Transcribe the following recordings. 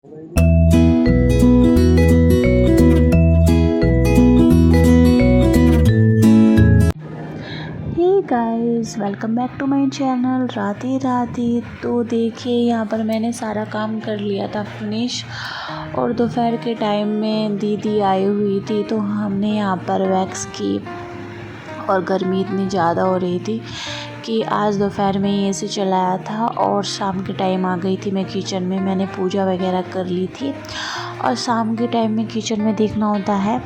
Hey guys, welcome back to my channel Radhe Radhe. तो देखिए यहाँ पर मैंने सारा काम कर लिया था फिनिश, और दोपहर के टाइम में दीदी आई हुई थी तो हमने यहाँ पर वैक्स की। और गर्मी इतनी ज़्यादा हो रही थी कि आज दोपहर में ही एसी चलाया था और शाम के टाइम आ गई थी मैं किचन में। मैंने पूजा वगैरह कर ली थी, और शाम के टाइम में किचन में देखना होता है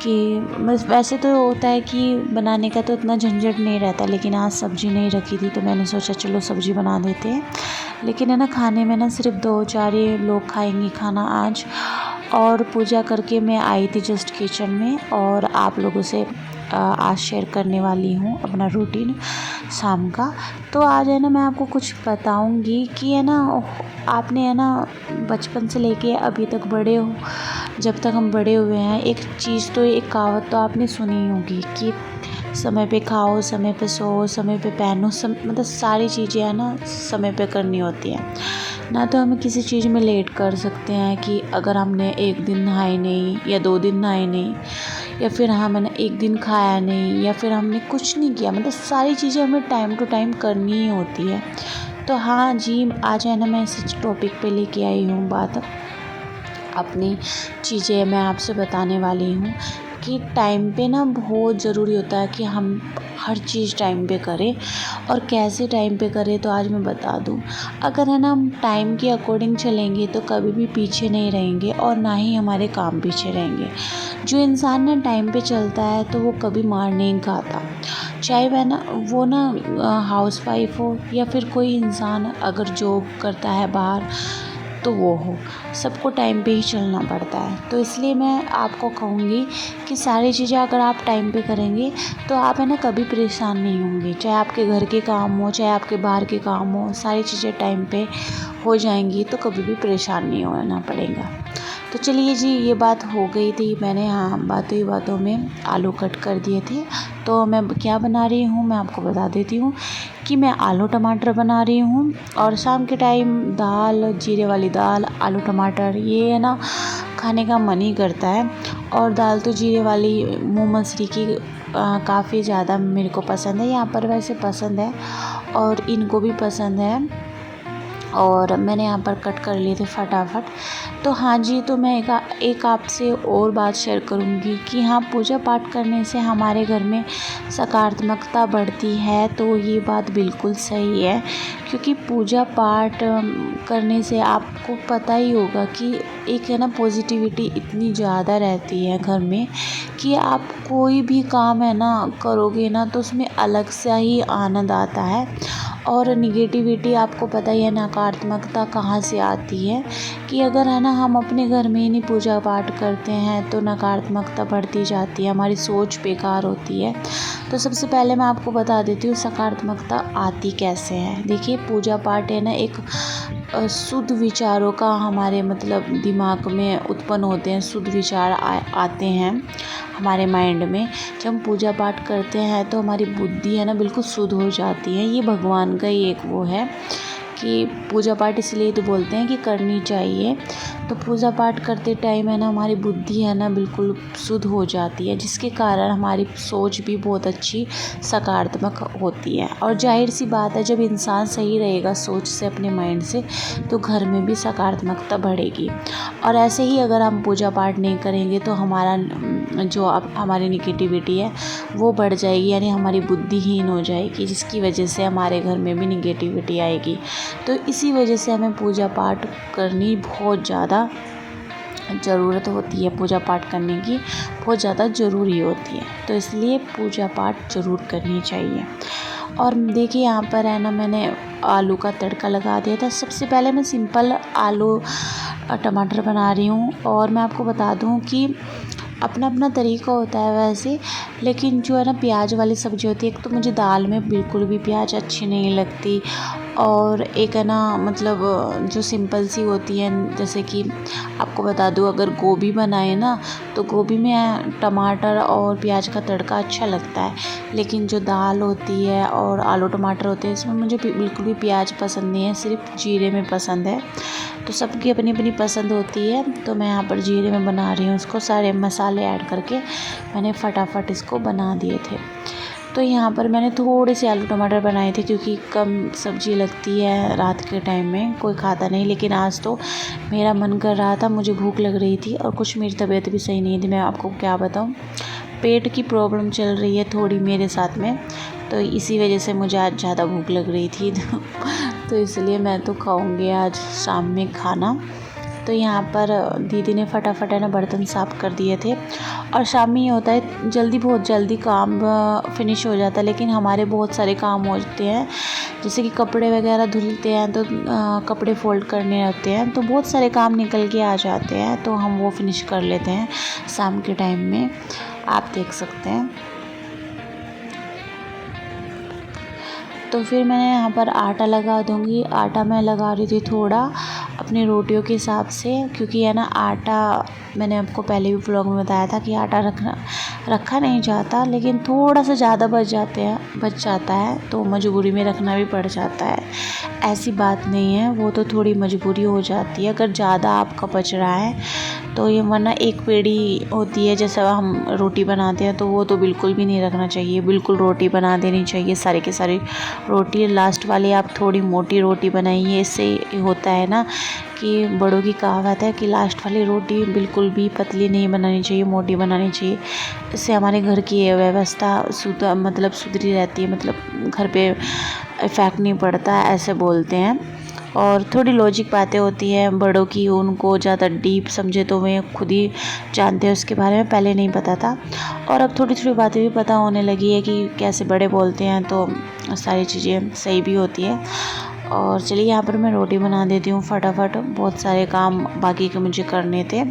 कि बस वैसे तो होता है कि बनाने का तो इतना झंझट नहीं रहता, लेकिन आज सब्ज़ी नहीं रखी थी तो मैंने सोचा चलो सब्ज़ी बना देते हैं। लेकिन है ना, खाने में ना सिर्फ 2-4 ही लोग खाएंगे खाना आज। और पूजा करके मैं आई थी जस्ट किचन में, और आप लोगों से आज शेयर करने वाली हूँ अपना रूटीन शाम का। तो आज है ना, मैं आपको कुछ बताऊँगी कि है ना, आपने है ना बचपन से लेके अभी तक बड़े हो, जब तक हम बड़े हुए हैं, एक चीज़ तो एक कहावत तो आपने सुनी होगी कि समय पे खाओ, समय पे सो, समय पे पहनो, मतलब सारी चीज़ें है ना समय पे करनी होती हैं। ना तो हम किसी चीज़ में लेट कर सकते हैं कि अगर हमने एक दिन नहाए नहीं या 2 दिन नहाए नहीं, या फिर हमने एक दिन खाया नहीं, या फिर हमने कुछ नहीं किया, मतलब सारी चीज़ें हमें टाइम टू टाइम करनी ही होती है। तो हाँ जी, आज है ना मैं इस टॉपिक पे लेके आई हूँ बात। अपनी चीज़ें मैं आपसे बताने वाली हूँ कि टाइम पे ना बहुत ज़रूरी होता है कि हम हर चीज़ टाइम पे करें। और कैसे टाइम पे करें तो आज मैं बता दूँ। अगर है ना हम टाइम के अकॉर्डिंग चलेंगे तो कभी भी पीछे नहीं रहेंगे, और ना ही हमारे काम पीछे रहेंगे। जो इंसान ना टाइम पे चलता है तो वो कभी मार नहीं खाता, चाहे वो ना हाउस वाइफ हो या फिर कोई इंसान अगर जॉब करता है बाहर, तो वो हो, सबको टाइम पे ही चलना पड़ता है। तो इसलिए मैं आपको कहूँगी कि सारी चीज़ें अगर आप टाइम पे करेंगे तो आप है ना कभी परेशान नहीं होंगे। चाहे आपके घर के काम हो, चाहे आपके बाहर के काम हो, सारी चीज़ें टाइम पे हो जाएंगी तो कभी भी परेशान नहीं होना पड़ेगा। तो चलिए जी, ये बात हो गई थी। मैंने बातों ही बातों में आलू कट कर दिए थे। तो मैं क्या बना रही हूँ मैं आपको बता देती हूँ कि मैं आलू टमाटर बना रही हूँ। और शाम के टाइम दाल, जीरे वाली दाल, आलू टमाटर, ये है ना खाने का मन ही करता है। और दाल तो जीरे वाली मूंग मसूरी की काफ़ी ज़्यादा मेरे को पसंद है। यहाँ पर वैसे पसंद है और इनको भी पसंद है, और मैंने यहाँ पर कट कर लिए थे फटाफट। तो हाँ जी, तो मैं एक आपसे और बात शेयर करूँगी कि हाँ, पूजा पाठ करने से हमारे घर में सकारात्मकता बढ़ती है। तो ये बात बिल्कुल सही है, क्योंकि पूजा पाठ करने से आपको पता ही होगा कि एक है ना पॉजिटिविटी इतनी ज़्यादा रहती है घर में कि आप कोई भी काम है ना करोगे ना तो उसमें अलग सा ही आनंद आता है। और निगेटिविटी आपको पता ही है, नकारात्मकता कहाँ से आती है कि अगर है ना हम अपने घर में ही नहीं पूजा पाठ करते हैं तो नकारात्मकता बढ़ती जाती है, हमारी सोच बेकार होती है। तो सबसे पहले मैं आपको बता देती हूँ सकारात्मकता आती कैसे है। देखिए, पूजा पाठ है ना एक शुद्ध विचारों का हमारे मतलब दिमाग में उत्पन्न होते हैं, शुद्ध विचार आते हैं हमारे माइंड में। जब हम पूजा पाठ करते हैं तो हमारी बुद्धि है ना बिल्कुल शुद्ध हो जाती है। ये भगवान का ही एक वो है कि पूजा पाठ इसलिए तो बोलते हैं कि करनी चाहिए। तो पूजा पाठ करते टाइम है ना हमारी बुद्धि है ना बिल्कुल शुद्ध हो जाती है, जिसके कारण हमारी सोच भी बहुत अच्छी सकारात्मक होती है। और जाहिर सी बात है, जब इंसान सही रहेगा सोच से, अपने माइंड से, तो घर में भी सकारात्मकता बढ़ेगी। और ऐसे ही अगर हम पूजा पाठ नहीं करेंगे तो हमारा जो अब हमारी निगेटिविटी है वो बढ़ जाएगी, यानी हमारी बुद्धिहीन हो जाएगी, जिसकी वजह से हमारे घर में भी निगेटिविटी आएगी। तो इसी वजह से हमें पूजा पाठ करनी बहुत ज़्यादा ज़रूरत होती है, पूजा पाठ करने की बहुत ज़्यादा ज़रूरी होती है। तो इसलिए पूजा पाठ ज़रूर करनी चाहिए। और देखिए यहाँ पर है ना मैंने आलू का तड़का लगा दिया था। सबसे पहले मैं सिंपल आलू टमाटर बना रही हूँ। और मैं आपको बता दूँ कि अपना अपना तरीका होता है वैसे, लेकिन जो है ना प्याज वाली सब्ज़ी होती है, एक तो मुझे दाल में बिल्कुल भी प्याज अच्छी नहीं लगती, और एक है ना मतलब जो सिंपल सी होती है, जैसे कि आपको बता दूँ, अगर गोभी बनाए ना तो गोभी में टमाटर और प्याज का तड़का अच्छा लगता है, लेकिन जो दाल होती है और आलू टमाटर होते हैं इसमें मुझे बिल्कुल भी प्याज पसंद नहीं है, सिर्फ जीरे में पसंद है। तो सबकी अपनी अपनी पसंद होती है, तो मैं यहाँ पर जीरे में बना रही हूँ इसको। सारे मसाले ऐड करके मैंने फटाफट इसको बना दिए थे। तो यहाँ पर मैंने थोड़े से आलू टमाटर बनाए थे, क्योंकि कम सब्ज़ी लगती है रात के टाइम में, कोई खाता नहीं। लेकिन आज तो मेरा मन कर रहा था, मुझे भूख लग रही थी, और कुछ मेरी तबीयत भी सही नहीं थी। मैं आपको क्या बताऊँ, पेट की प्रॉब्लम चल रही है थोड़ी मेरे साथ में, तो इसी वजह से मुझे आज ज़्यादा भूख लग रही थी तो इसलिए मैं तो खाऊंगी आज शाम में खाना। तो यहाँ पर दीदी ने फटाफट है ना बर्तन साफ़ कर दिए थे, और शाम में ये होता है जल्दी, बहुत जल्दी काम फिनिश हो जाता है, लेकिन हमारे बहुत सारे काम होते हैं, जैसे कि कपड़े वगैरह धुलते हैं, तो कपड़े फोल्ड करने होते हैं, तो बहुत सारे काम निकल के आ जाते हैं, तो हम वो फिनिश कर लेते हैं शाम के टाइम में, आप देख सकते हैं। तो फिर मैं यहाँ पर आटा लगा दूँगी। आटा मैं लगा रही थी थोड़ा अपनी रोटियों के हिसाब से, क्योंकि है ना आटा, मैंने आपको पहले भी व्लॉग में बताया था कि आटा रखा नहीं जाता, लेकिन थोड़ा सा ज़्यादा बच जाता है, तो मजबूरी में रखना भी पड़ जाता है। ऐसी बात नहीं है, वो तो थोड़ी मजबूरी हो जाती है अगर ज़्यादा आपका बच रहा है तो। ये वरना एक पेड़ी होती है, जैसे हम रोटी बनाते हैं, तो वो तो बिल्कुल भी नहीं रखना चाहिए, बिल्कुल रोटी बना देनी चाहिए, सारी की सारी रोटी। लास्ट वाली आप थोड़ी मोटी रोटी बनाइए, इससे होता है ना कि बड़ों की कहावत है कि लास्ट वाली रोटी बिल्कुल भी पतली नहीं बनानी चाहिए, मोटी बनानी चाहिए। इससे हमारे घर की व्यवस्था सुधरी रहती है, मतलब घर पे इफ़ेक्ट नहीं पड़ता, ऐसे बोलते हैं। और थोड़ी लॉजिक बातें होती हैं बड़ों की, उनको ज़्यादा डीप समझे तो वे खुद ही जानते हैं उसके बारे में, पहले नहीं पता था, और अब थोड़ी थोड़ी बातें भी पता होने लगी है कि कैसे बड़े बोलते हैं, तो सारी चीज़ें सही भी होती है। और चलिए यहाँ पर मैं रोटी बना देती हूँ फटाफट, बहुत सारे काम बाकी के मुझे करने थे।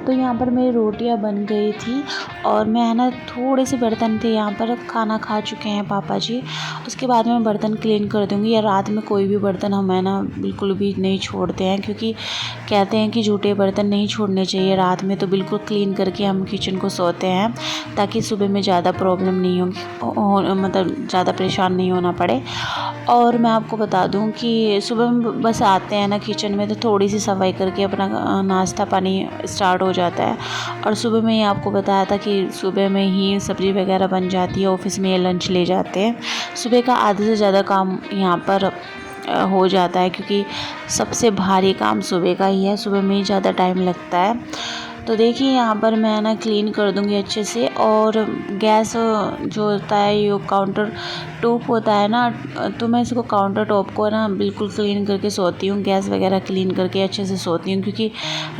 तो यहाँ पर मेरी रोटियाँ बन गई थी, और मैं है ना थोड़े से बर्तन थे, यहाँ पर खाना खा चुके हैं पापा जी, उसके बाद मैं बर्तन क्लीन कर दूँगी। या रात में कोई भी बर्तन हम है ना बिल्कुल भी नहीं छोड़ते हैं, क्योंकि कहते हैं कि जूठे बर्तन नहीं छोड़ने चाहिए रात में, तो बिल्कुल क्लीन करके हम किचन को सोते हैं, ताकि सुबह में ज़्यादा प्रॉब्लम नहीं होगी, मतलब ज़्यादा परेशान नहीं होना पड़े। और मैं आपको बता दूं कि सुबह में बस आते हैं ना किचन में, तो थोड़ी सी सफाई करके अपना नाश्ता पानी स्टार्ट हो जाता है। और सुबह में ही आपको बताया था कि सुबह में ही सब्ज़ी वगैरह बन जाती है, ऑफिस में ये लंच ले जाते हैं। सुबह का आधे से ज़्यादा काम यहाँ पर हो जाता है, क्योंकि सबसे भारी काम सुबह का ही है, सुबह में ही ज़्यादा टाइम लगता है। तो देखिए यहाँ पर मैं ना क्लीन कर दूँगी अच्छे से। और गैस जो होता है ये काउंटर टॉप होता है ना, तो मैं इसको काउंटर टॉप को ना बिल्कुल क्लीन करके सोती हूँ, गैस वगैरह क्लीन करके अच्छे से सोती हूँ। क्योंकि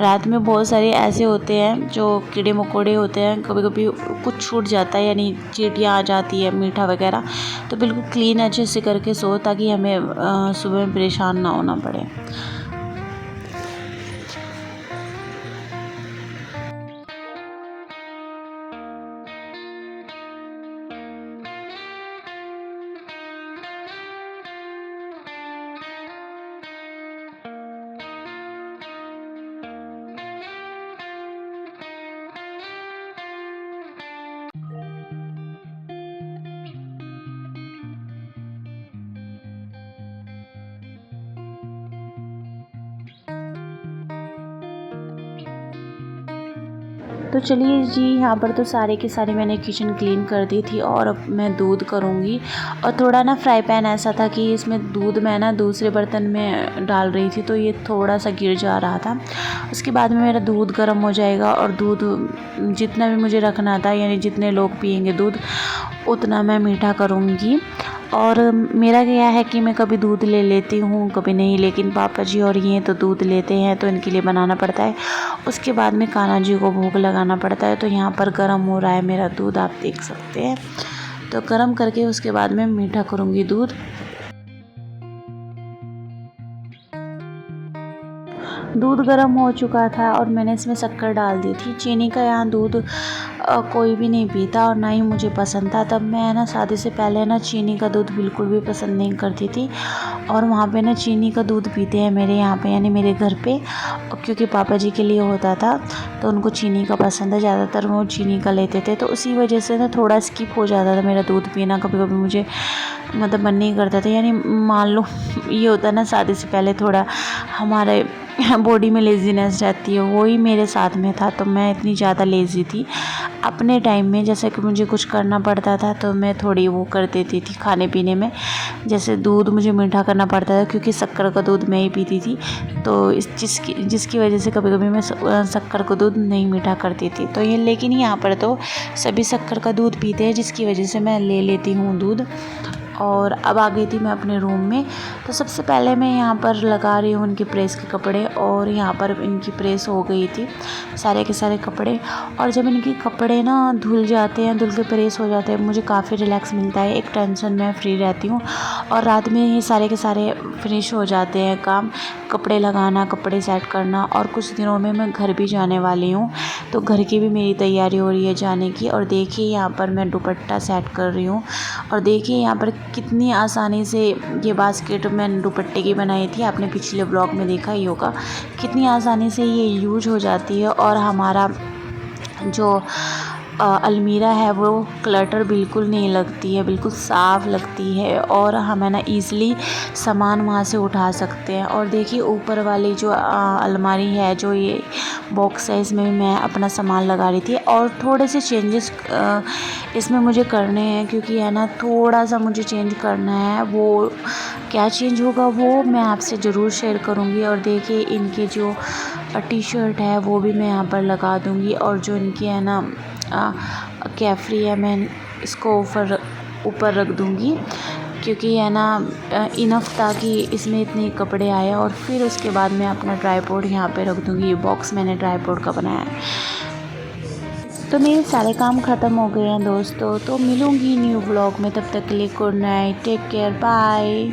रात में बहुत सारे ऐसे होते हैं जो कीड़े मकोड़े होते हैं, कभी कभी कुछ छूट जाता है, यानी चींटियाँ आ जाती है मीठा वगैरह। तो बिल्कुल क्लीन अच्छे से करके सो, ताकि हमें सुबह में परेशान ना होना पड़े। तो चलिए जी, यहाँ पर तो सारे की सारी मैंने किचन क्लीन कर दी थी। और अब मैं दूध करूँगी। और थोड़ा ना फ्राई पैन ऐसा था कि इसमें दूध मैं ना दूसरे बर्तन में डाल रही थी, तो ये थोड़ा सा गिर जा रहा था। उसके बाद में मेरा दूध गर्म हो जाएगा, और दूध जितना भी मुझे रखना था, यानी जितने लोग पियेंगे दूध उतना मैं मीठा करूँगी। और मेरा क्या है कि मैं कभी दूध ले लेती हूँ कभी नहीं, लेकिन पापा जी और ये तो दूध लेते हैं, तो इनके लिए बनाना पड़ता है। उसके बाद में कान्हा जी को भोग लगाना पड़ता है। तो यहाँ पर गर्म हो रहा है मेरा दूध, आप देख सकते हैं। तो गर्म करके उसके बाद में मीठा करूँगी दूध। दूध गर्म हो चुका था और मैंने इसमें शक्कर डाल दी थी। चीनी का यहाँ दूध कोई भी नहीं पीता, और ना ही मुझे पसंद था। तब मैं ना शादी से पहले ना चीनी का दूध बिल्कुल भी पसंद नहीं करती थी। और वहाँ पे ना चीनी का दूध पीते हैं मेरे यहाँ पे, यानी मेरे घर पे। क्योंकि पापा जी के लिए होता था, तो उनको चीनी का पसंद है, ज़्यादातर वो चीनी का लेते थे। तो उसी वजह से ना थोड़ा स्किप हो जाता था मेरा दूध पीना। कभी कभी मुझे मतलब मन नहीं करता था, यानी मान लो ये होता है ना, शादी से पहले थोड़ा हमारे बॉडी में लेज़ीनेस रहती है, वही मेरे साथ में था। तो मैं इतनी ज़्यादा लेज़ी थी अपने टाइम में। जैसे कि मुझे कुछ करना पड़ता था तो मैं थोड़ी वो कर देती थी खाने पीने में। जैसे दूध मुझे मीठा करना पड़ता था, क्योंकि शक्कर का दूध मैं ही पीती थी। तो जिसकी वजह से कभी कभी मैं शक्कर का दूध नहीं मीठा करती थी। तो ये लेकिन यहाँ पर तो सभी शक्कर का दूध पीते हैं, जिसकी वजह से मैं ले लेती हूँ दूध। और अब आ गई थी मैं अपने रूम में। तो सबसे पहले मैं यहाँ पर लगा रही हूँ उनके प्रेस के कपड़े, और यहाँ पर इनकी प्रेस हो गई थी सारे के सारे कपड़े। और जब इनके कपड़े ना धुल जाते हैं, धुल के प्रेस हो जाते हैं, मुझे काफ़ी रिलैक्स मिलता है, एक टेंशन में फ्री रहती हूँ। और रात में ये सारे के सारे फिनिश हो जाते हैं काम, कपड़े लगाना, कपड़े सेट करना। और कुछ दिनों में मैं घर भी जाने वाली हूँ, तो घर की भी मेरी तैयारी हो रही है जाने की। और देखिए यहाँ पर मैं दुपट्टा सेट कर रही हूँ। और देखिए यहाँ पर कितनी आसानी से ये बास्केट मैंने दुपट्टे की बनाई थी, आपने पिछले ब्लॉग में देखा ही होगा। कितनी आसानी से ये यूज हो जाती है, और हमारा जो अलमीरा है वो क्लटर बिल्कुल नहीं लगती है, बिल्कुल साफ़ लगती है। और हमें ना ईज़िली सामान वहाँ से उठा सकते हैं। और देखिए ऊपर वाली जो अलमारी है, जो ये बॉक्स है, इसमें मैं अपना सामान लगा रही थी। और थोड़े से चेंजेस इसमें मुझे करने हैं, क्योंकि है ना थोड़ा सा मुझे चेंज करना है। वो क्या चेंज होगा वो मैं आपसे ज़रूर शेयर करूँगी। और देखिए इनके जो टी शर्ट है वो भी मैं यहाँ पर लगा दूँगी। और जो इनकी है ना कैफ्री है, मैं इसको ऊपर रख दूँगी, क्योंकि है ना इनफ था कि इसमें इतने कपड़े आए। और फिर उसके बाद मैं अपना ट्राईपॉड यहाँ पे रख दूँगी। ये बॉक्स मैंने ट्राईपॉड का बनाया है। तो मेरे सारे काम ख़त्म हो गए हैं दोस्तों। तो मिलूँगी न्यू ब्लॉग में, तब तक के लिए good night, take care, bye.